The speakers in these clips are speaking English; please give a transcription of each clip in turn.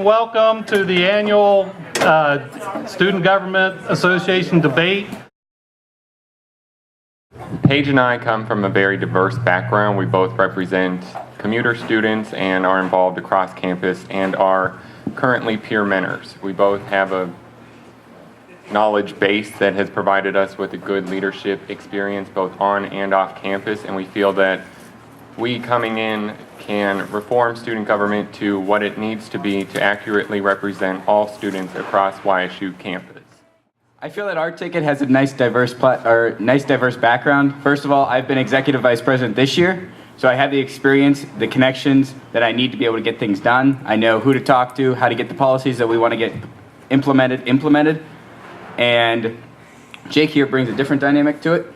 Welcome to the annual Student Government Association debate. Paige and I come from a very diverse background. We both represent commuter students and are involved across campus and are currently peer mentors. We both have a knowledge base that has provided us with a good leadership experience both on and off campus, and we feel that we coming in can reform student government to what it needs to be to accurately represent all students across YSU campus. I feel that our ticket has a nice diverse background. First of all, I've been executive vice president this year, so I have the experience, the connections that I need to be able to get things done. I know who to talk to, how to get the policies that we want to get implemented. And Jake here brings a different dynamic to it.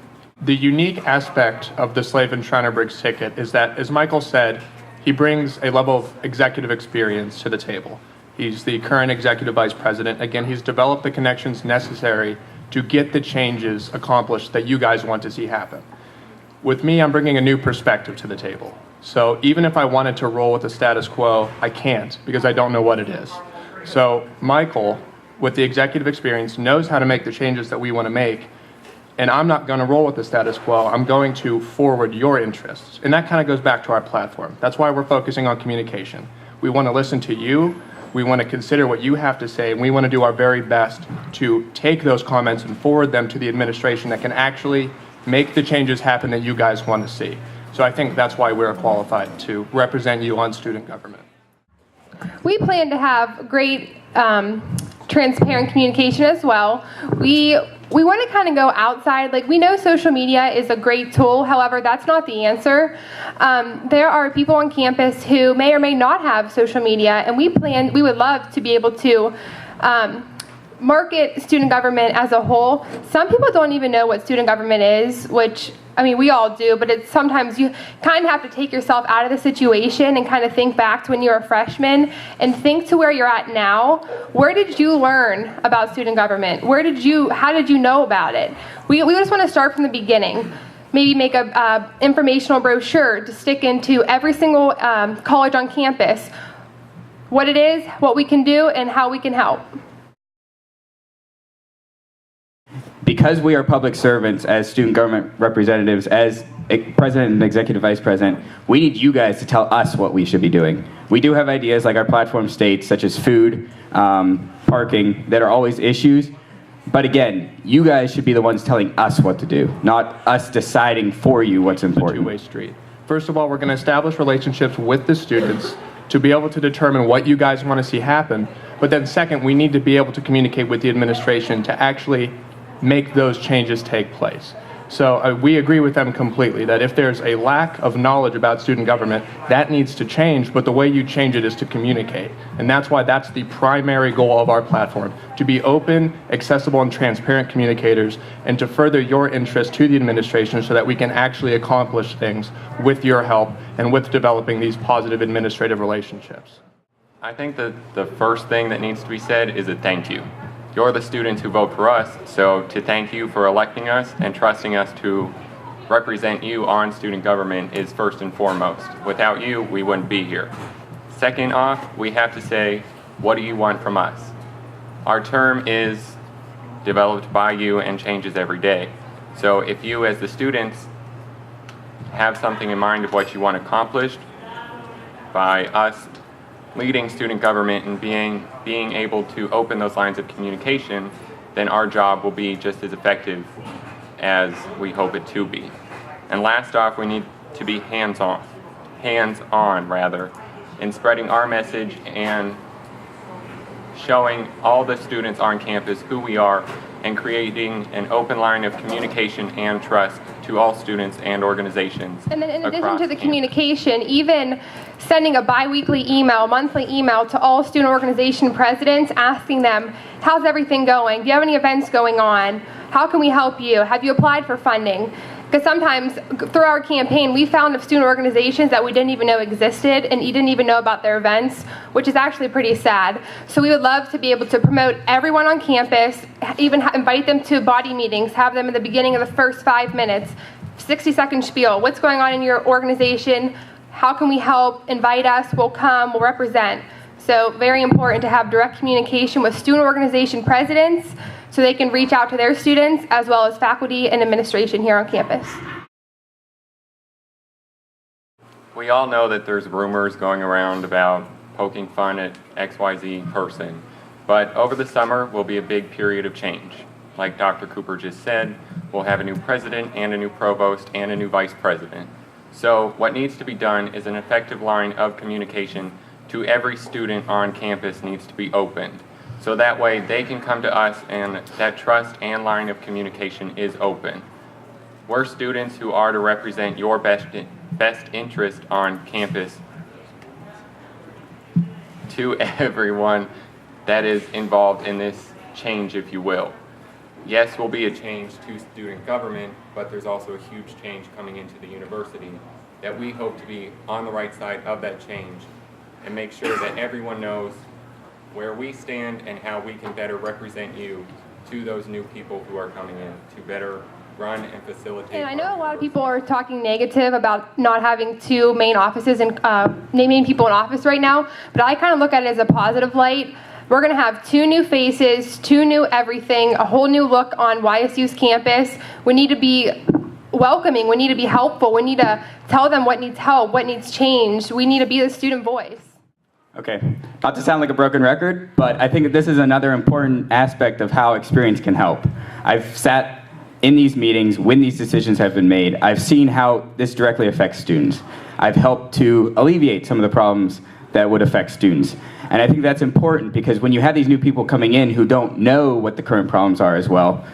The unique aspect of the Slavens Schriner-Briggs ticket is that, as Michael said, he brings a level of executive experience to the table. He's the current executive vice president. Again, he's developed the connections necessary to get the changes accomplished that you guys want to see happen. With me, I'm bringing a new perspective to the table. So even if I wanted to roll with the status quo, I can't because I don't know what it is. So Michael, with the executive experience, knows how to make the changes that we want to make. And I'm not going to roll with the status quo. I'm going to forward your interests. And that kind of goes back to our platform. That's why we're focusing on communication. We want to listen to you. We want to consider what you have to say. And we want to do our very best to take those comments and forward them to the administration that can actually make the changes happen that you guys want to see. So I think that's why we're qualified to represent you on student government. We plan to have great transparent communication as well. We want to kind of go outside. Like, we know social media is a great tool. However, that's not the answer. There are people on campus who may or may not have social media, and we would love to be able to market student government as a whole. Some people don't even know what student government is, which, I mean, we all do, but it's sometimes you kind of have to take yourself out of the situation and kind of think back to when you were a freshman and think to where you're at now. Where did you learn about student government? How did you know about it? We just want to start from the beginning. Maybe make a informational brochure to stick into every single college on campus. What it is, what we can do, and how we can help. Because we are public servants as student government representatives, as president and executive vice president, we need you guys to tell us what we should be doing. We do have ideas like our platform states, such as food, parking, that are always issues. But again, you guys should be the ones telling us what to do, not us deciding for you what's important. Two-way street. First of all, we're going to establish relationships with the students to be able to determine what you guys want to see happen. But then second, we need to be able to communicate with the administration to actually make those changes take place. So we agree with them completely that if there's a lack of knowledge about student government, that needs to change, but the way you change it is to communicate. And that's why that's the primary goal of our platform, to be open, accessible, and transparent communicators, and to further your interest to the administration so that we can actually accomplish things with your help and with developing these positive administrative relationships. I think that the first thing that needs to be said is a thank you. You're the students who vote for us, so to thank you for electing us and trusting us to represent you on student government is first and foremost. Without you, we wouldn't be here. Second off, we have to say, what do you want from us? Our term is developed by you and changes every day. So if you as the students have something in mind of what you want accomplished by us leading student government and being able to open those lines of communication, then our job will be just as effective as we hope it to be. And last off, we need to be hands-on in spreading our message and showing all the students on campus who we are and creating an open line of communication and trust to all students and organizations. And then in addition to the communication, even sending a bi-weekly email, monthly email to all student organization presidents asking them, how's everything going? Do you have any events going on? How can we help you? Have you applied for funding? Because sometimes through our campaign, we found of student organizations that we didn't even know existed and you didn't even know about their events, which is actually pretty sad. So we would love to be able to promote everyone on campus, even invite them to body meetings, have them in the beginning of the first 5 minutes, 60-second spiel. What's going on in your organization? How can we help? Invite us. We'll come. We'll represent. So very important to have direct communication with student organization presidents so they can reach out to their students as well as faculty and administration here on campus. We all know that there's rumors going around about poking fun at XYZ person, but over the summer will be a big period of change. Like Dr. Cooper just said, we'll have a new president and a new provost and a new vice president. So what needs to be done is an effective line of communication to every student on campus needs to be opened. So that way they can come to us and that trust and line of communication is open. We're students who are to represent your best interest on campus to everyone that is involved in this change, if you will. Yes, will be a change to student government, but there's also a huge change coming into the university that we hope to be on the right side of that change and make sure that everyone knows where we stand and how we can better represent you to those new people who are coming in to better run and facilitate. And I know a lot of people are talking negative about not having two main offices and naming people in office right now, but I kind of look at it as a positive light. We're going to have two new faces, two new everything, a whole new look on YSU's campus. We need to be welcoming. We need to be helpful. We need to tell them what needs help, what needs changed. We need to be the student voice. Okay, not to sound like a broken record, but I think that this is another important aspect of how experience can help. I've sat in these meetings when these decisions have been made. I've seen how this directly affects students. I've helped to alleviate some of the problems that would affect students. And I think that's important because when you have these new people coming in who don't know what the current problems are as well,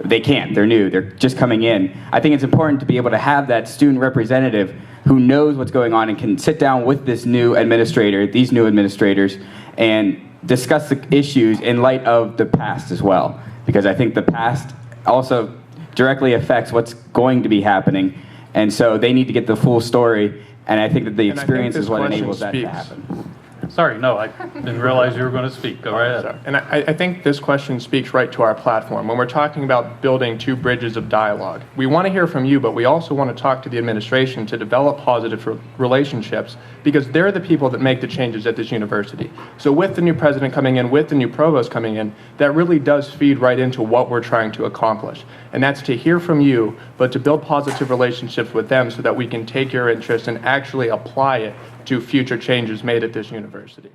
they can't, they're new, they're just coming in. I think it's important to be able to have that student representative who knows what's going on and can sit down with this new administrator, these new administrators, and discuss the issues in light of the past as well. Because I think the past also directly affects what's going to be happening. And so they need to get the full story. And I think that the experience is what enables that to happen. Sorry, no, I didn't realize you were going to speak. Go right ahead. And I think this question speaks right to our platform. When we're talking about building two bridges of dialogue, we want to hear from you, but we also want to talk to the administration to develop positive relationships because they're the people that make the changes at this university. So with the new president coming in, with the new provost coming in, that really does feed right into what we're trying to accomplish. And that's to hear from you, but to build positive relationships with them so that we can take your interest and actually apply it to future changes made at this university.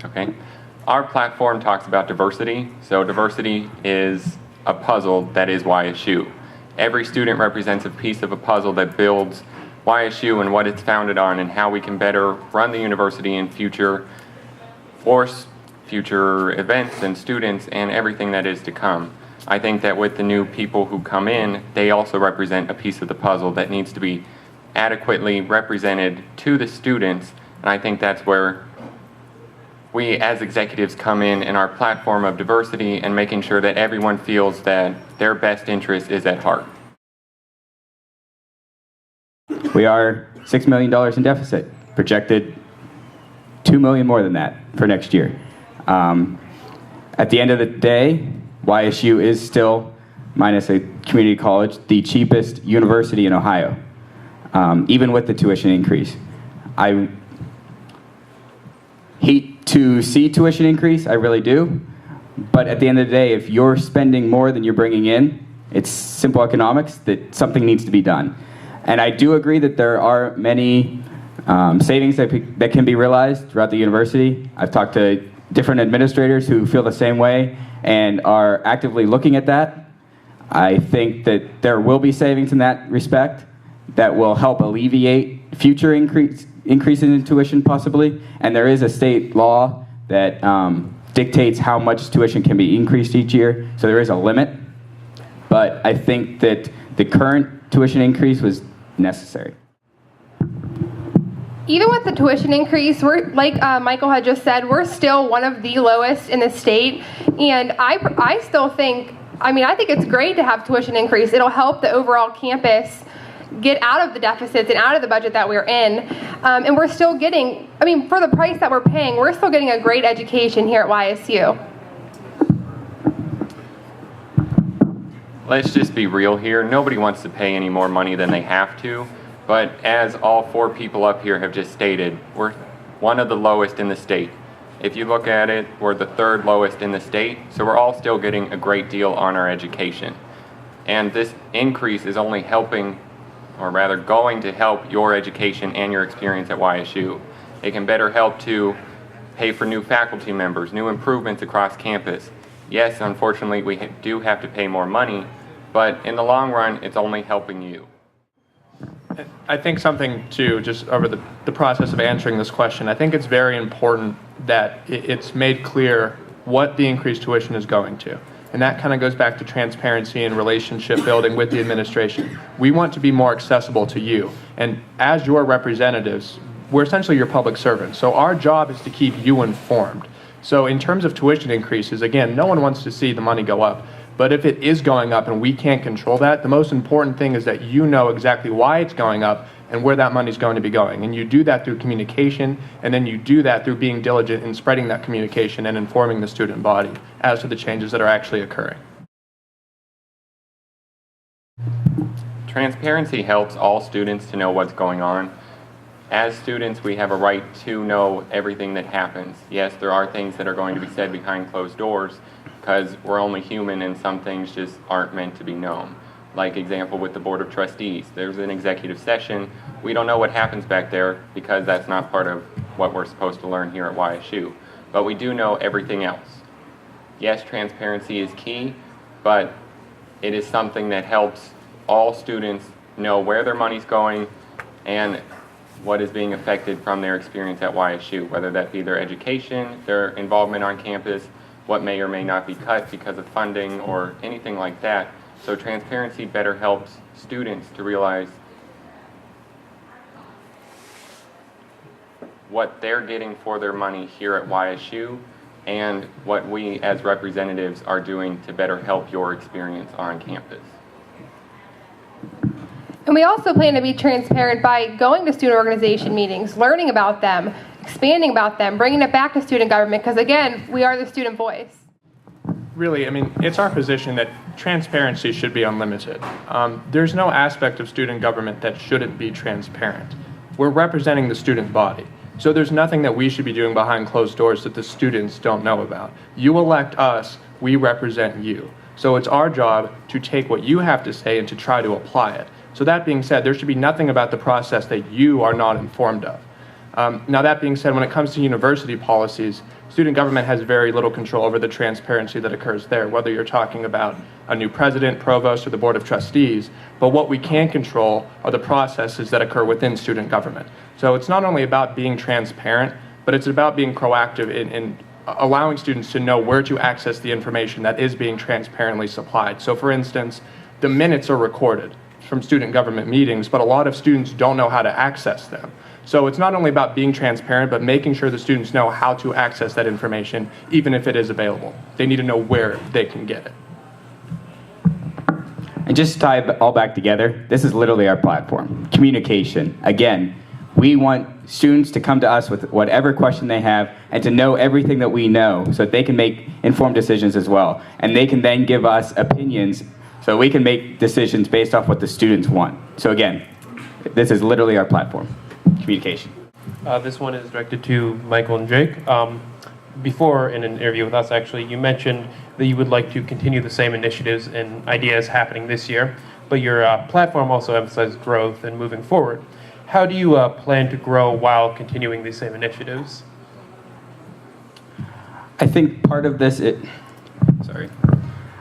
Okay. Our platform talks about diversity. So diversity is a puzzle that is YSU. Every student represents a piece of a puzzle that builds YSU and what it's founded on and how we can better run the university in future events and students and everything that is to come. I think that with the new people who come in, they also represent a piece of the puzzle that needs to be adequately represented to the students, and I think that's where we as executives come in our platform of diversity and making sure that everyone feels that their best interest is at heart. We are $6 million in deficit, projected $2 million more than that for next year. At the end of the day, YSU is still, minus a community college, the cheapest university in Ohio. Even with the tuition increase. I hate to see tuition increase, I really do. But at the end of the day, if you're spending more than you're bringing in, it's simple economics that something needs to be done. And I do agree that there are many savings that can be realized throughout the university. I've talked to different administrators who feel the same way and are actively looking at that. I think that there will be savings in that respect that will help alleviate future increases in tuition possibly. And there is a state law that dictates how much tuition can be increased each year. So there is a limit. But I think that the current tuition increase was necessary. Even with the tuition increase, we're, like Michael had just said, we're still one of the lowest in the state. And I still think, I think it's great to have tuition increase. It'll help the overall campus get out of the deficits and out of the budget that we're in. And we're still getting, for the price that we're paying, we're still getting a great education here at YSU. Let's just be real here. Nobody wants to pay any more money than they have to. But as all four people up here have just stated, we're one of the lowest in the state. If you look at it, we're the third lowest in the state, so we're all still getting a great deal on our education. And this increase is only helping, or rather going to help your education and your experience at YSU. It can better help to pay for new faculty members, new improvements across campus. Yes, unfortunately, we do have to pay more money, but in the long run, it's only helping you. I think something too, just over the process of answering this question, I think it's very important that it's made clear what the increased tuition is going to. And that kind of goes back to transparency and relationship building with the administration. We want to be more accessible to you. And as your representatives, we're essentially your public servants. So our job is to keep you informed. So in terms of tuition increases, again, no one wants to see the money go up. But if it is going up and we can't control that, the most important thing is that you know exactly why it's going up and where that money is going to be going. And you do that through communication, and then you do that through being diligent in spreading that communication and informing the student body as to the changes that are actually occurring. Transparency helps all students to know what's going on. As students, we have a right to know everything that happens. Yes, there are things that are going to be said behind closed doors, because we're only human and some things just aren't meant to be known. Like example with the Board of Trustees, there's an executive session. We don't know what happens back there because that's not part of what we're supposed to learn here at YSU. But we do know everything else. Yes, transparency is key, but it is something that helps all students know where their money's going and what is being affected from their experience at YSU, whether that be their education, their involvement on campus, what may or may not be cut because of funding or anything like that. So transparency better helps students to realize what they're getting for their money here at YSU and what we as representatives are doing to better help your experience on campus. And we also plan to be transparent by going to student organization meetings, learning about them, expanding about them, bringing it back to student government, because again, we are the student voice. Really, I mean, it's our position that transparency should be unlimited. There's no aspect of student government that shouldn't be transparent. We're representing the student body. So there's nothing that we should be doing behind closed doors that the students don't know about. You elect us, we represent you. So it's our job to take what you have to say and to try to apply it. So that being said, there should be nothing about the process that you are not informed of. Now that being said, when it comes to university policies, student government has very little control over the transparency that occurs there, whether you're talking about a new president, provost, or the board of trustees. But what we can control are the processes that occur within student government. So it's not only about being transparent, but it's about being proactive in allowing students to know where to access the information that is being transparently supplied. So for instance, the minutes are recorded from student government meetings, but a lot of students don't know how to access them. So it's not only about being transparent, but making sure the students know how to access that information, even if it is available. They need to know where they can get it. And just to tie it all back together, this is literally our platform. Communication. Again, we want students to come to us with whatever question they have and to know everything that we know so that they can make informed decisions as well. And they can then give us opinions so we can make decisions based off what the students want. So again, this is literally our platform. Communication. This one is directed to Michael and Jake. Before, in an interview with us actually, you mentioned that you would like to continue the same initiatives and ideas happening this year, but your platform also emphasizes growth and moving forward. How do you plan to grow while continuing these same initiatives? I think part of this,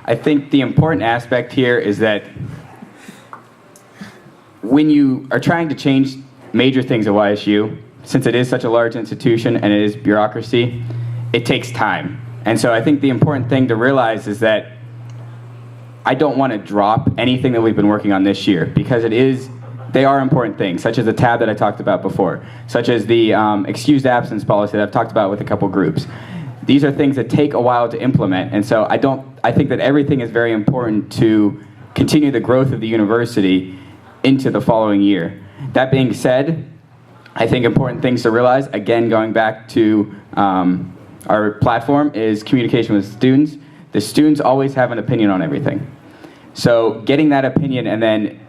I think the important aspect here is that when you are trying to change major things at YSU, since it is such a large institution and it is bureaucracy, it takes time. And so I think the important thing to realize is that I don't want to drop anything that we've been working on this year because they are important things, such as the tab that I talked about before, such as the excused absence policy that I've talked about with a couple groups. These are things that take a while to implement, and so I think that everything is very important to continue the growth of the university into the following year. That being said, I think important things to realize, again, going back to our platform, is communication with students. The students always have an opinion on everything. So getting that opinion and then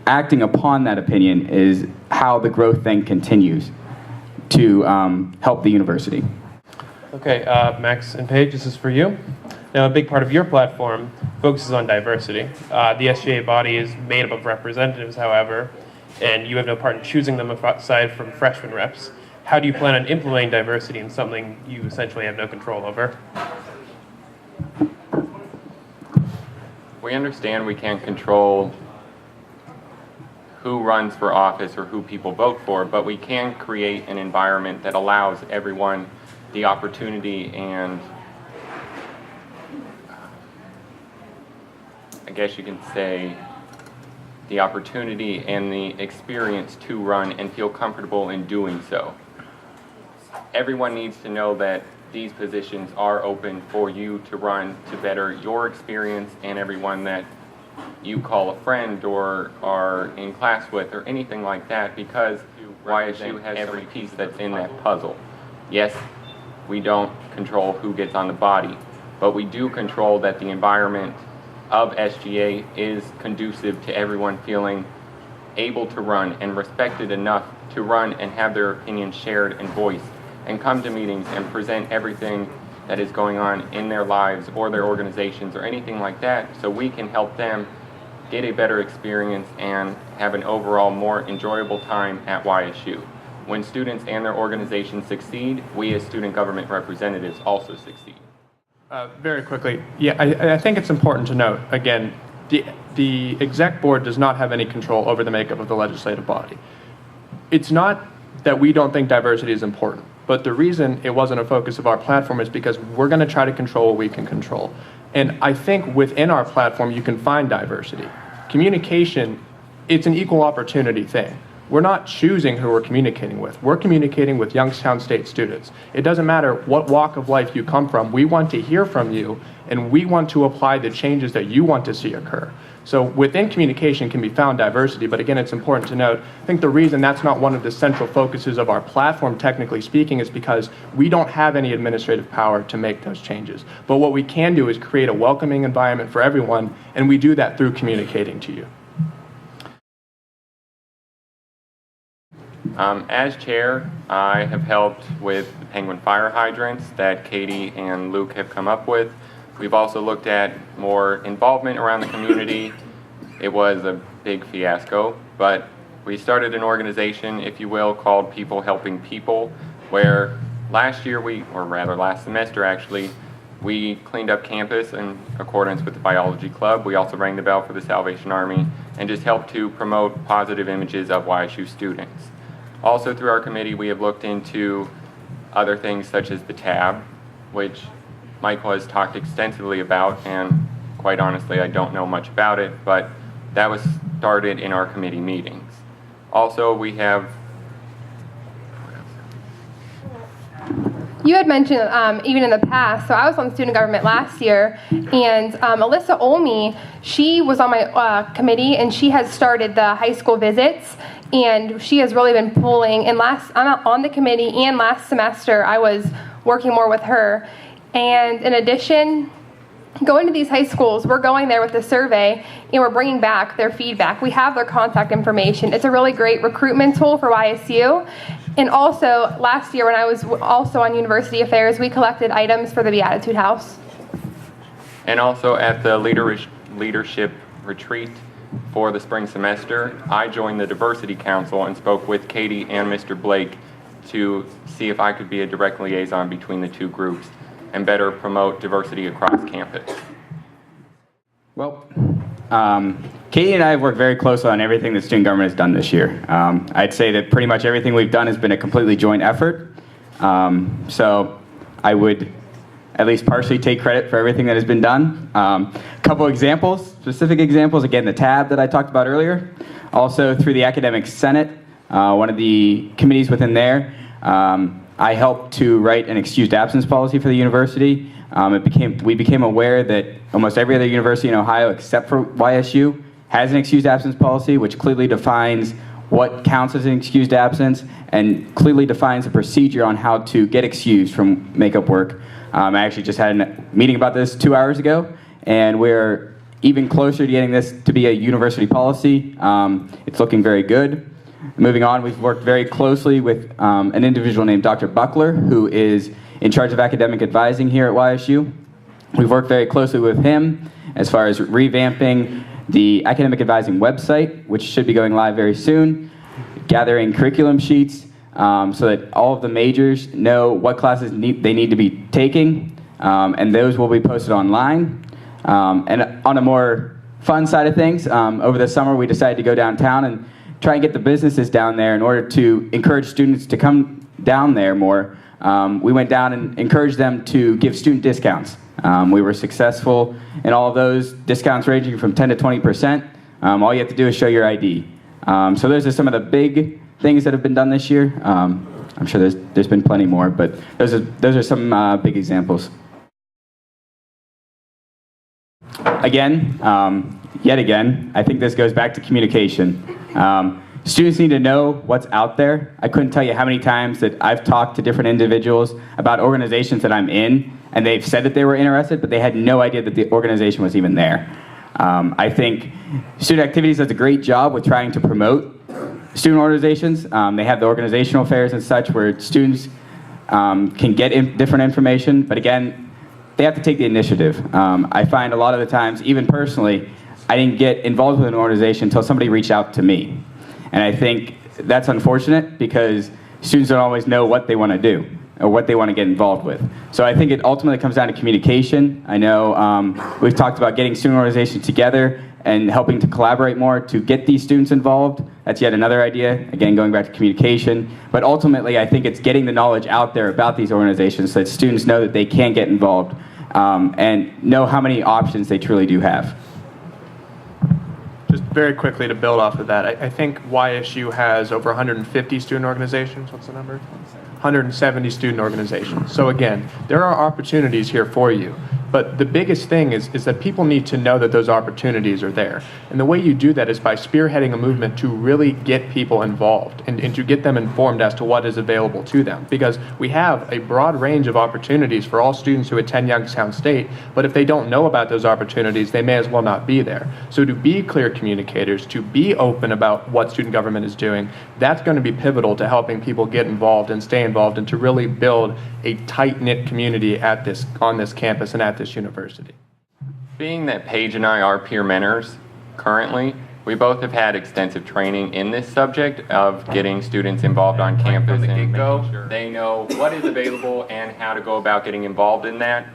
acting upon that opinion is how the growth then continues. to help the university. Okay, Max and Paige, this is for you. Now, a big part of your platform focuses on diversity. The SGA body is made up of representatives, however, and you have no part in choosing them aside from freshman reps. How do you plan on implementing diversity in something you essentially have no control over? We understand we can't control who runs for office or who people vote for, but we can create an environment that allows everyone the opportunity and I guess you can say the opportunity and the experience to run and feel comfortable in doing so. Everyone needs to know that these positions are open for you to run to better your experience and everyone that you call a friend or are in class with or anything like that, because YSU has every piece that's in that puzzle. Yes, we don't control who gets on the body, but we do control that the environment of SGA is conducive to everyone feeling able to run and respected enough to run and have their opinions shared and voiced and come to meetings and present everything that is going on in their lives or their organizations or anything like that, so we can help them get a better experience and have an overall more enjoyable time at YSU. When students and their organizations succeed, we as student government representatives also succeed. Very quickly, yeah, I think it's important to note, again, the exec board does not have any control over the makeup of the legislative body. It's not that we don't think diversity is important, but the reason it wasn't a focus of our platform is because we're going to try to control what we can control. And I think within our platform, you can find diversity. Communication, it's an equal opportunity thing. We're not choosing who we're communicating with. We're communicating with Youngstown State students. It doesn't matter what walk of life you come from. We want to hear from you, and we want to apply the changes that you want to see occur. So within communication can be found diversity, but again, it's important to note, I think the reason that's not one of the central focuses of our platform, technically speaking, is because we don't have any administrative power to make those changes. But what we can do is create a welcoming environment for everyone, and we do that through communicating to you. As chair, I have helped with the penguin fire hydrants that Katie and Luke have come up with. We've also looked at more involvement around the community. It was a big fiasco, but we started an organization, if you will, called People Helping People, where last semester actually, we cleaned up campus in accordance with the biology club. We also rang the bell for the Salvation Army and just helped to promote positive images of YSU students. Also through our committee, we have looked into other things such as the tab, which Michael has talked extensively about, and quite honestly, I don't know much about it, but that was started in our committee meetings. Also, we have... You had mentioned even in the past, so I was on student government last year, and Alyssa Olney, she was on my committee, and she has started the high school visits, and she has really been pulling, and I'm on the committee, and last semester I was working more with her. And in addition, going to these high schools, we're going there with a survey, and we're bringing back their feedback. We have their contact information. It's a really great recruitment tool for YSU. And also, last year when I was also on University Affairs, we collected items for the Beatitude House. And also at the leadership retreat for the spring semester, I joined the Diversity Council and spoke with Katie and Mr. Blake to see if I could be a direct liaison between the two groups and better promote diversity across campus. Well, Katie and I have worked very closely on everything that student government has done this year. I'd say that pretty much everything we've done has been a completely joint effort. So I would at least partially take credit for everything that has been done. A couple examples, specific examples, again, the tab that I talked about earlier. Also through the Academic Senate, one of the committees within there, I helped to write an excused absence policy for the university. We became aware that almost every other university in Ohio except for YSU has an excused absence policy, which clearly defines what counts as an excused absence and clearly defines a procedure on how to get excused from makeup work. I actually just had a meeting about this 2 hours ago, and we're even closer to getting this to be a university policy. It's looking very good. Moving on, we've worked very closely with an individual named Dr. Buckler, who is in charge of academic advising here at YSU. We've worked very closely with him as far as revamping the academic advising website, which should be going live very soon, gathering curriculum sheets so that all of the majors know what classes they need to be taking, and those will be posted online. And on a more fun side of things, over the summer we decided to go downtown and try and get the businesses down there in order to encourage students to come down there more. We went down and encouraged them to give student discounts. We were successful in all of those, discounts ranging from 10 to 20%. All you have to do is show your ID. So those are some of the big things that have been done this year. I'm sure there's been plenty more, but those are some big examples. Again, yet again, I think this goes back to communication. Students need to know what's out there. I couldn't tell you how many times that I've talked to different individuals about organizations that I'm in, and they've said that they were interested, but they had no idea that the organization was even there. I think Student Activities does a great job with trying to promote student organizations. They have the organizational fairs and such where students can get different information, but again, they have to take the initiative. I find a lot of the times, even personally, I didn't get involved with an organization until somebody reached out to me. And I think that's unfortunate because students don't always know what they want to do or what they want to get involved with. So I think it ultimately comes down to communication. I know we've talked about getting student organizations together and helping to collaborate more to get these students involved. That's yet another idea, again, going back to communication. But ultimately, I think it's getting the knowledge out there about these organizations so that students know that they can get involved and know how many options they truly do have. Just very quickly to build off of that, I think YSU has over 150 student organizations. What's the number? 170 student organizations. So again, there are opportunities here for you. But the biggest thing is that people need to know that those opportunities are there. And the way you do that is by spearheading a movement to really get people involved and to get them informed as to what is available to them. Because we have a broad range of opportunities for all students who attend Youngstown State, but if they don't know about those opportunities, they may as well not be there. So to be clear communicators, to be open about what student government is doing, that's going to be pivotal to helping people get involved and stay involved and to really build a tight-knit community on this campus and at this university. Being that Paige and I are peer mentors currently, we both have had extensive training in this subject of getting students involved on campus and making sure they know what is available and how to go about getting involved in that.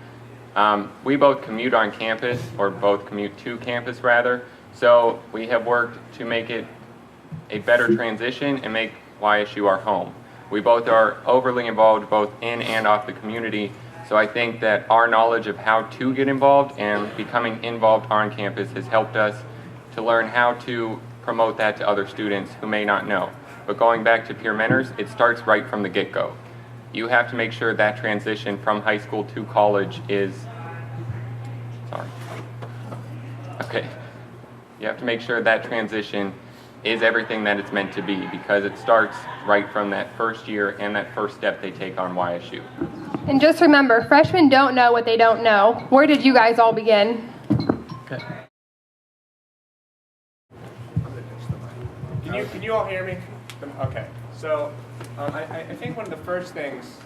We both commute on campus, or both commute to campus rather, so we have worked to make it a better transition and make YSU our home. We both are overly involved both in and off the community, so I think that our knowledge of how to get involved and becoming involved on campus has helped us to learn how to promote that to other students who may not know. But going back to peer mentors, it starts right from the get-go. You have to make sure that transition from high school to college is, you have to make sure that transition is everything that it's meant to be, because it starts right from that first year and that first step they take on YSU. And just remember, freshmen don't know what they don't know. Where did you guys all begin? Okay. Can you all hear me? Okay. So I think one of the first things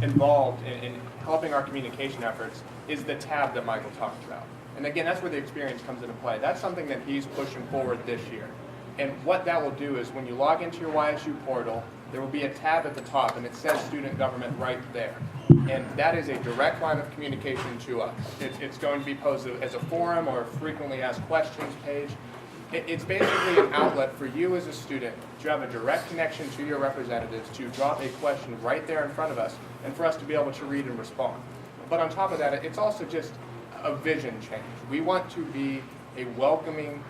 involved in helping our communication efforts is the tab that Michael talked about. And again, that's where the experience comes into play. That's something that he's pushing forward this year. And what that will do is when you log into your YSU portal, there will be a tab at the top and it says student government right there. And that is a direct line of communication to us. It's going to be posted as a forum or a frequently asked questions page. It's basically an outlet for you as a student to have a direct connection to your representatives, to drop a question right there in front of us, and for us to be able to read and respond. But on top of that, it's also just a vision change. We want to be a welcoming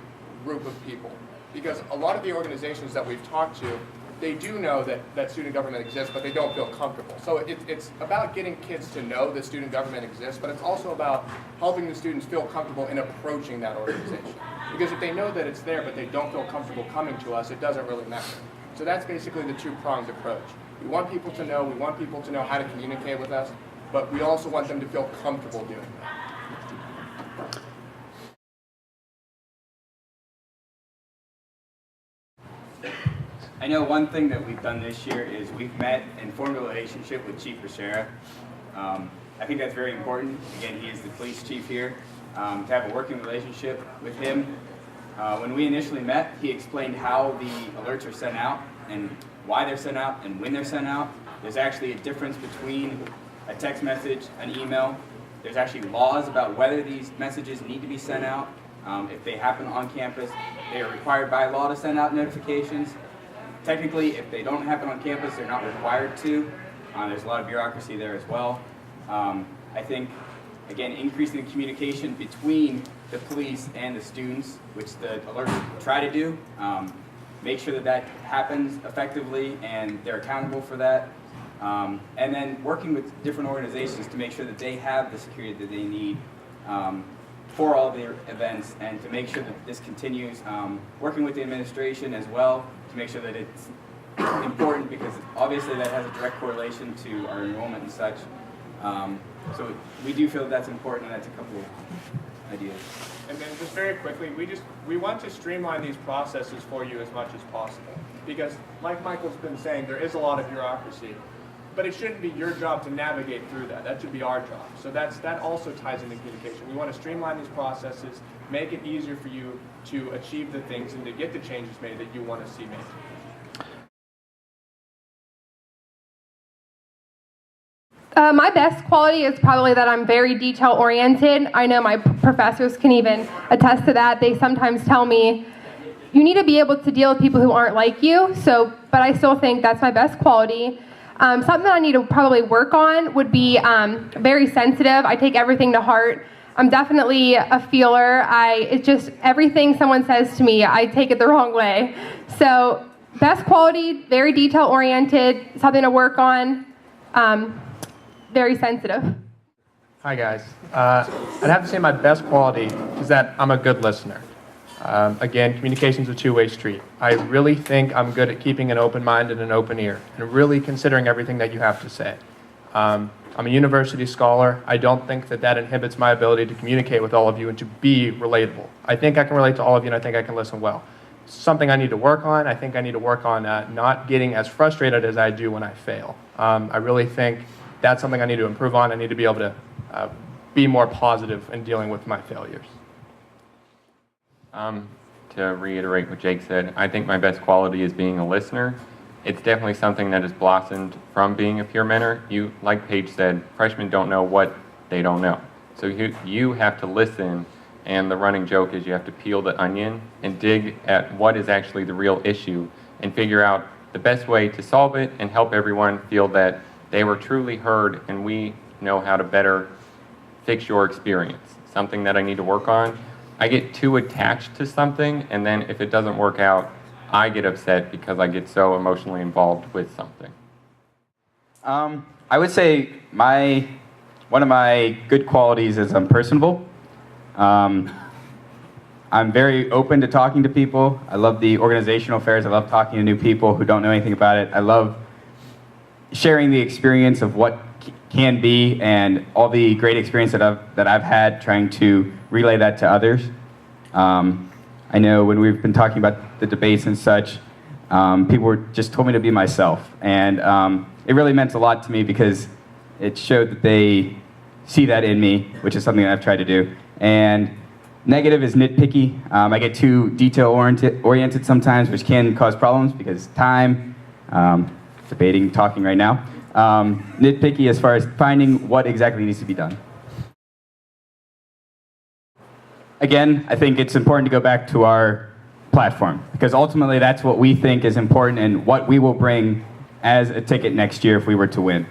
group of people. Because a lot of the organizations that we've talked to, they do know that student government exists, but they don't feel comfortable. So it's about getting kids to know that student government exists, but it's also about helping the students feel comfortable in approaching that organization. Because if they know that it's there, but they don't feel comfortable coming to us, it doesn't really matter. So that's basically the two-pronged approach. We want people to know how to communicate with us, but we also want them to feel comfortable doing that. know one thing that we've done this year is we've met and formed a relationship with Chief Rassega. I think that's very important. Again, he is the police chief here. To have a working relationship with him. When we initially met, he explained how the alerts are sent out and why they're sent out and when they're sent out. There's actually a difference between a text message, an email. There's actually laws about whether these messages need to be sent out. If they happen on campus, they are required by law to send out notifications. Technically, if they don't happen on campus, they're not required to. There's a lot of bureaucracy there as well. I think, again, increasing the communication between the police and the students, which the alerts try to do, make sure that that happens effectively and they're accountable for that. And then working with different organizations to make sure that they have the security that they need for all of their events, and to make sure that this continues. Working with the administration as well to make sure that it's important, because obviously that has a direct correlation to our enrollment and such. So we do feel that that's important, and that's a couple of ideas. And then just very quickly, we want to streamline these processes for you as much as possible. Because like Michael's been saying, there is a lot of bureaucracy, but it shouldn't be your job to navigate through that. That should be our job. So that also ties into communication. We want to streamline these processes, make it easier for you to achieve the things and to get the changes made that you want to see made. My best quality is probably that I'm very detail oriented. I know my professors can even attest to that. They sometimes tell me, you need to be able to deal with people who aren't like you. But I still think that's my best quality. Something I need to probably work on would be very sensitive. I take everything to heart. I'm definitely a feeler. It's just everything someone says to me, I take it the wrong way. So best quality, very detail oriented, something to work on. Very sensitive. Hi guys. I'd have to say my best quality is that I'm a good listener. Again, communication's a two-way street. I really think I'm good at keeping an open mind and an open ear, and really considering everything that you have to say. I'm a university scholar. I don't think that inhibits my ability to communicate with all of you and to be relatable. I think I can relate to all of you, and I think I can listen well. Something I need to work on. I think I need to work on not getting as frustrated as I do when I fail. I really think that's something I need to improve on. I need to be able to be more positive in dealing with my failures. To reiterate what Jake said, I think my best quality is being a listener. It's definitely something that has blossomed from being a peer mentor. Like Paige said, freshmen don't know what they don't know. So you have to listen, and the running joke is you have to peel the onion and dig at what is actually the real issue and figure out the best way to solve it and help everyone feel that they were truly heard and we know how to better fix your experience. Something that I need to work on. I get too attached to something, and then if it doesn't work out, I get upset because I get so emotionally involved with something. I would say one of my good qualities is I'm personable. I'm very open to talking to people. I love the organizational affairs. I love talking to new people who don't know anything about it. I love sharing the experience of what can be and all the great experience that I've had trying to relay that to others. I know when we've been talking about the debates and such, people just told me to be myself, and it really meant a lot to me because it showed that they see that in me, which is something that I've tried to do. And negative is nitpicky. I get too detail-oriented sometimes, which can cause problems because time, debating, talking right now. Nitpicky as far as finding what exactly needs to be done. Again, I think it's important to go back to our platform, because ultimately that's what we think is important and what we will bring as a ticket next year if we were to win.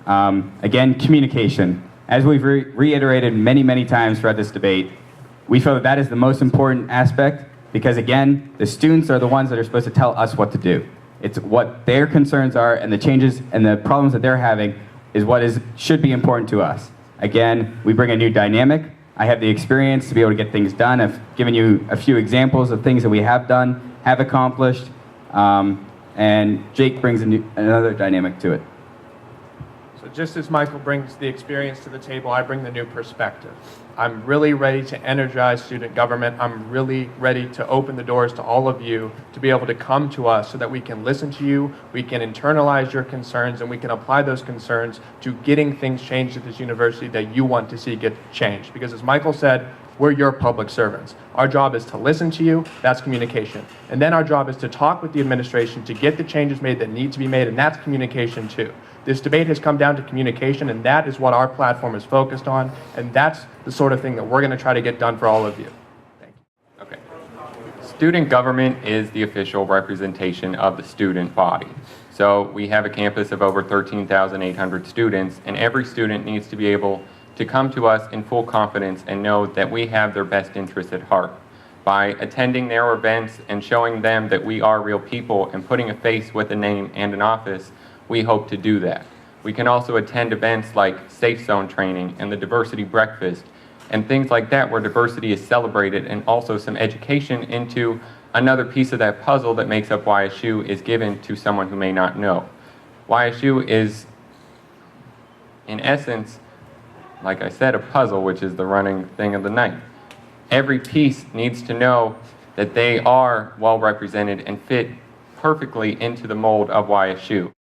Again, communication. As we've reiterated many, many times throughout this debate, we feel that is the most important aspect, because again, the students are the ones that are supposed to tell us what to do. It's what their concerns are, and the changes and the problems that they're having is what should be important to us. Again, we bring a new dynamic. I have the experience to be able to get things done. I've given you a few examples of things that we have done, have accomplished, and Jake brings another dynamic to it. So just as Michael brings the experience to the table, I bring the new perspective. I'm really ready to energize student government. I'm really ready to open the doors to all of you to be able to come to us so that we can listen to you, we can internalize your concerns, and we can apply those concerns to getting things changed at this university that you want to see get changed. Because as Michael said, we're your public servants. Our job is to listen to you, that's communication. And then our job is to talk with the administration to get the changes made that need to be made, and that's communication too. This debate has come down to communication, and that is what our platform is focused on, and that's the sort of thing that we're going to try to get done for all of you. Thank you. Okay. Student government is the official representation of the student body. So we have a campus of over 13,800 students, and every student needs to be able to come to us in full confidence and know that we have their best interests at heart. By attending their events and showing them that we are real people and putting a face with a name and an office, we hope to do that. We can also attend events like Safe Zone training and the Diversity Breakfast and things like that where diversity is celebrated, and also some education into another piece of that puzzle that makes up YSU is given to someone who may not know. YSU is, in essence, like I said, a puzzle, which is the running thing of the night. Every piece needs to know that they are well represented and fit perfectly into the mold of YSU.